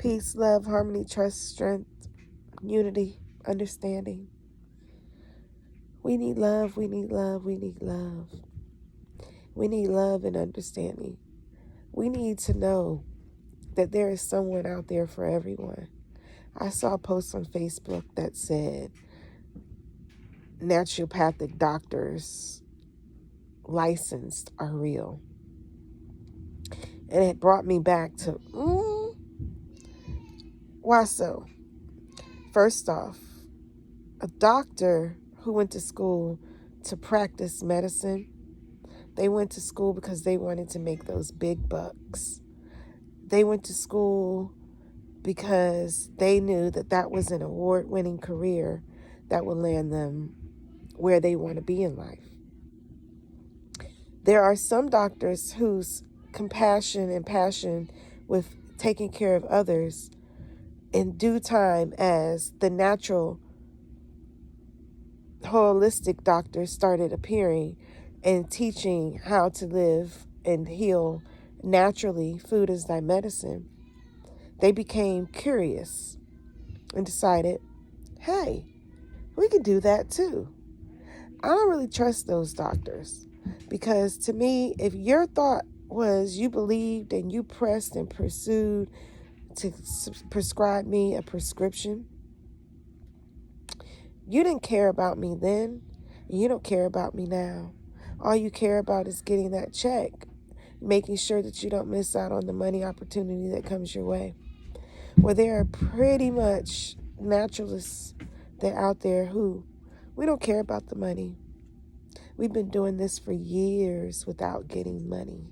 Peace, love, harmony, trust, strength, unity, understanding. We need love, we need love, we need love. We need love and understanding. We need to know that there is someone out there for everyone. I saw a post on Facebook that said naturopathic doctors licensed are real. And it brought me back to, why so? First off, a doctor who went to school to practice medicine, they went to school because they wanted to make those big bucks. They went to school because they knew that that was an award-winning career that would land them where they want to be in life. There are some doctors whose compassion and passion with taking care of others in due time, as the natural holistic doctors started appearing and teaching how to live and heal naturally, food is thy medicine, they became curious and decided, hey, we can do that too. I don't really trust those doctors, because to me, if your thought was you believed and you pressed and pursued to prescribe me a prescription, you didn't care about me then, and you don't care about me now. All you care about is getting that check, making sure that you don't miss out on the money opportunity that comes your way. Well, there are pretty much naturalists that are out there who, we don't care about the money. We've been doing this for years without getting money.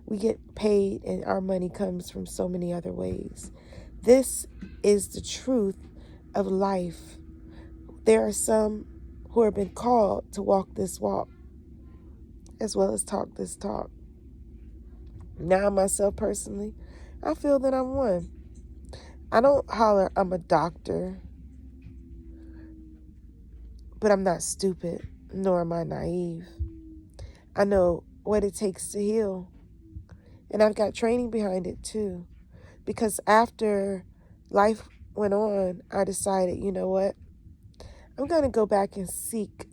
We get paid and our money comes from so many other ways. This is the truth of life. There are some who have been called to walk this walk as well as talk this talk. Now, myself personally, I feel that I'm one. I don't holler I'm a doctor, but I'm not stupid, nor am I naive. I know what it takes to heal, and I've got training behind it too, because after life went on, I decided, you know what? I'm going to go back and seek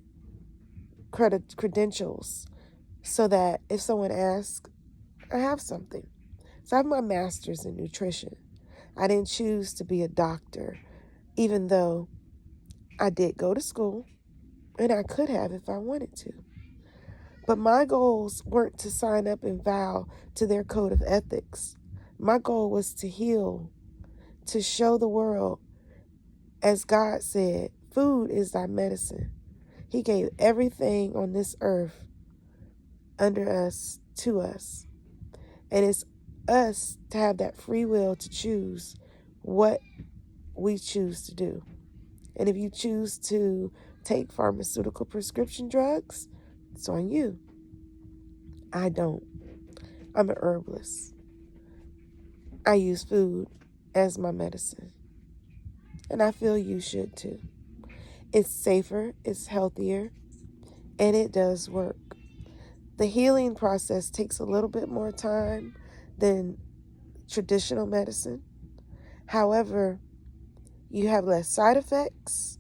credentials so that if someone asks, I have something. So I have my master's in nutrition. I didn't choose to be a doctor, even though I did go to school, and I could have if I wanted to. But my goals weren't to sign up and vow to their code of ethics. My goal was to heal, to show the world, as God said, food is thy medicine. He gave everything on this earth under us to us. And it's us to have that free will to choose what we choose to do. And if you choose to take pharmaceutical prescription drugs, it's on you. I don't. I'm an herbalist. I use food as my medicine. And I feel you should too. It's safer, it's healthier, and it does work. The healing process takes a little bit more time than traditional medicine. However, you have less side effects,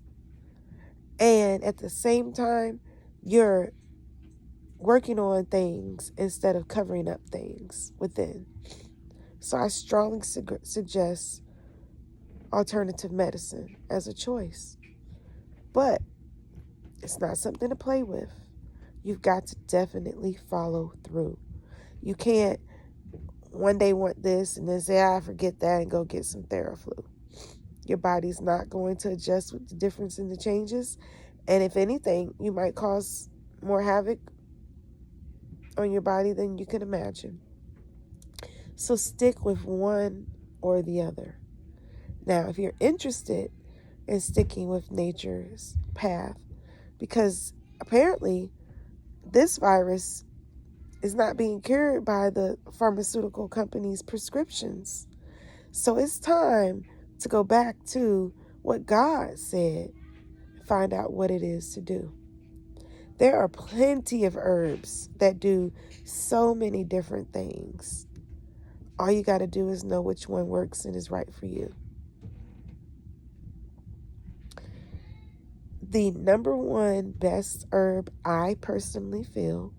and at the same time, you're working on things instead of covering up things within. So I strongly suggest alternative medicine as a choice. But it's not something to play with. You've got to definitely follow through. You can't one day want this and then say, I forget that, and go get some Theraflu. Your body's not going to adjust with the difference in the changes. And if anything, you might cause more havoc on your body than you can imagine. So stick with one or the other. Now, if you're interested in sticking with nature's path, because apparently this virus is not being cured by the pharmaceutical company's prescriptions. So it's time to go back to what God said, find out what it is to do. There are plenty of herbs that do so many different things. All you got to do is know which one works and is right for you. The number one best herb I personally feel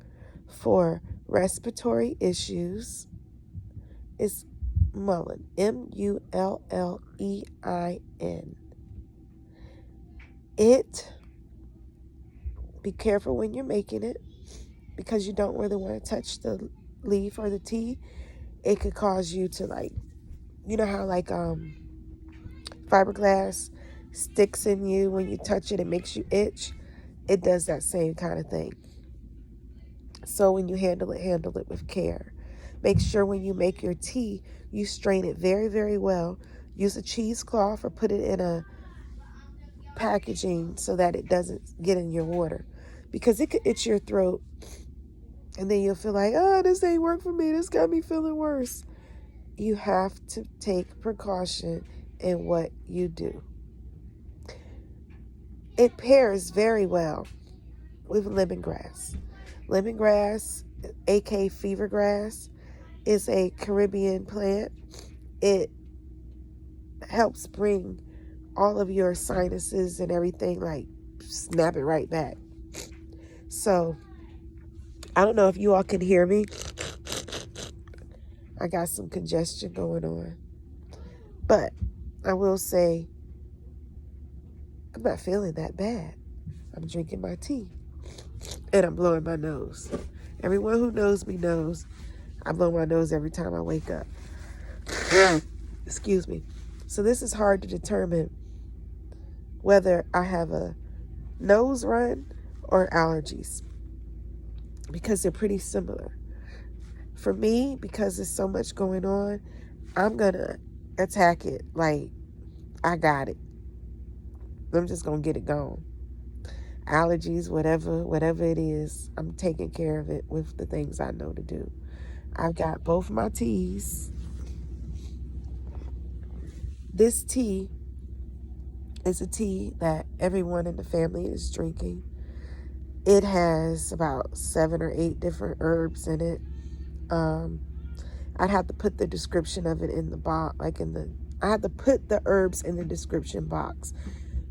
for respiratory issues is mullein. Mullein. Be careful when you're making it, because you don't really want to touch the leaf or the tea. It could cause you to, like, you know how like fiberglass sticks in you when you touch it, it makes you itch. It does that same kind of thing. So when you handle it with care. Make sure when you make your tea, you strain it very, very well. Use a cheesecloth or put it in a packaging so that it doesn't get in your water, because it could itch your throat, and then you'll feel like, oh, this ain't work for me. This got me feeling worse. You have to take precaution in what you do. It pairs very well with lemongrass. Lemongrass, aka fever grass, is a Caribbean plant. It helps bring all of your sinuses and everything, like, snap it right back. So I don't know if you all can hear me. I got some congestion going on. But I will say, I'm not feeling that bad. I'm drinking my tea and I'm blowing my nose. Everyone who knows me knows I blow my nose every time I wake up. Excuse me. So this is hard to determine whether I have a nose run or allergies, because they're pretty similar. For me, because there's so much going on, I'm going to attack it like I got it. I'm just going to get it gone. Allergies, whatever it is, I'm taking care of it with the things I know to do. I've got both my teas. This tea is a tea that everyone in the family is drinking. It has about 7 or 8 different herbs in it. I'd have to put the description of it in the box, I had to put the herbs in the description box,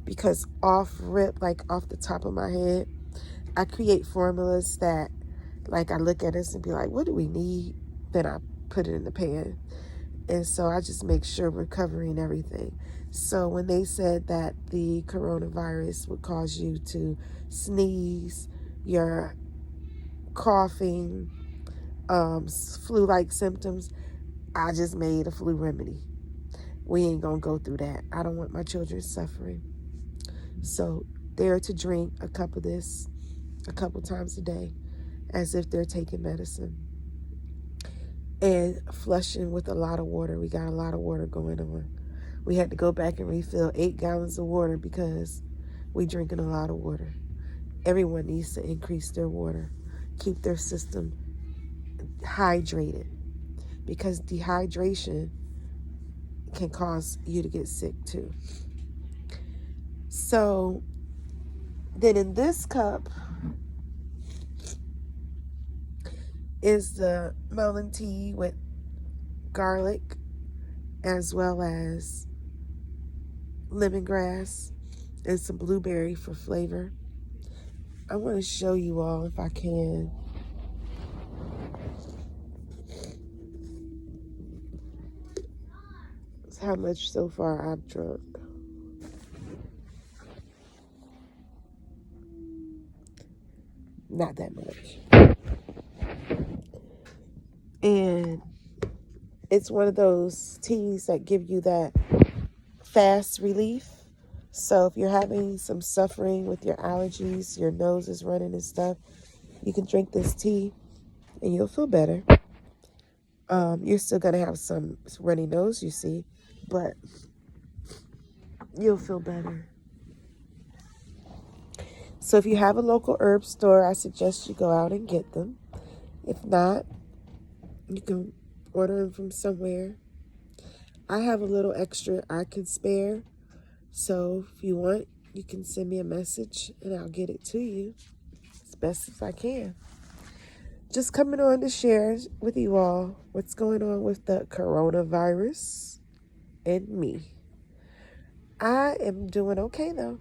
because off the top of my head, I create formulas that, like, I look at this and be like, what do we need? Then I put it in the pan. And so I just make sure we're covering everything. So when they said that the coronavirus would cause you to sneeze, your coughing, flu-like symptoms, I just made a flu remedy. We ain't gonna go through that. I don't want my children suffering. So they're to drink a cup of this a couple times a day, as if they're taking medicine, and flushing with a lot of water. We got a lot of water going on. We had to go back and refill 8 gallons of water because we drinking a lot of water. Everyone needs to increase their water, keep their system hydrated, because dehydration can cause you to get sick too. So then in this cup is the mullein tea with garlic, as well as lemongrass and some blueberry for flavor. I want to show you all, if I can, how much so far I've drunk. Not that much. And it's one of those teas that give you that fast relief. So if you're having some suffering with your allergies, your nose is running and stuff, you can drink this tea and you'll feel better. You're still going to have some runny nose, you see, but you'll feel better. So if you have a local herb store, I suggest you go out and get them. If not, you can order them from somewhere. I have a little extra I can spare. So if you want, you can send me a message and I'll get it to you as best as I can. Just coming on to share with you all what's going on with the coronavirus and me. I am doing okay though.